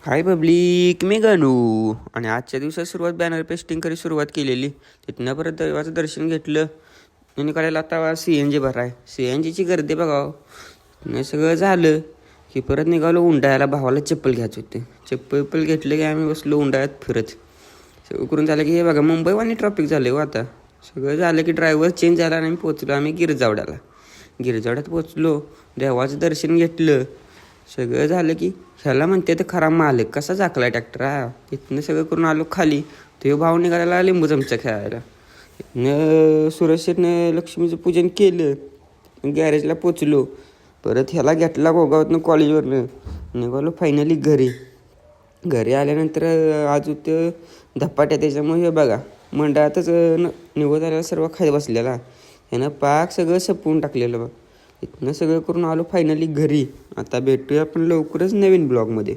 हाय public, मी गणू. आणि आजच्या दिवसात सुरुवात बॅनर पेस्टिंग करी सुरुवात केलेली. तिथनं परत देवाचं दर्शन घेतलं आणि काढायला आता CNG भराय. CNGची गर्दी बघावं. नाही सगळं झालं की परत निघालो उंडाळ्याला. भावाला चप्पल घ्यायचं होते. चप्पल घेतलं की आम्ही बसलो उंडाळ्यात फिरत. सगळं करून झालं की हे बघा मुंबईवानी ट्रॉफिक झालं हो आता. सगळं झालं की ड्रायव्हर चेंज झाला आणि पोचलो आम्ही गिरजावड्याला. गिरजावड्यात पोचलो, देवाचं दर्शन घेतलं. सगळं झालं की ह्याला म्हणते तर खरा मालक कसा झाकला ट्रॅक्टर हा. इथनं सगळं करून आलो खाली. तो भाव निघाला लिंबू चमचा खेळायला. इथनं सुरक्षेतनं लक्ष्मीचं पूजन केलं. गॅरेजला पोचलो. परत ह्याला घेतला गोगावातनं कॉलेजवरनं. निघालो फायनली घरी आल्यानंतर आज होतं धपाट्या. त्याच्यामुळे हे बघा मंडळातच निघत आलेला सर्व खायला बसलेला. ह्यानं पाक सगळं सपवून टाकलेलं बघ. इथनं सगळं करून आलो फायनली घरी. आता भेटूया आपण लवकरच नवीन ब्लॉगमध्ये.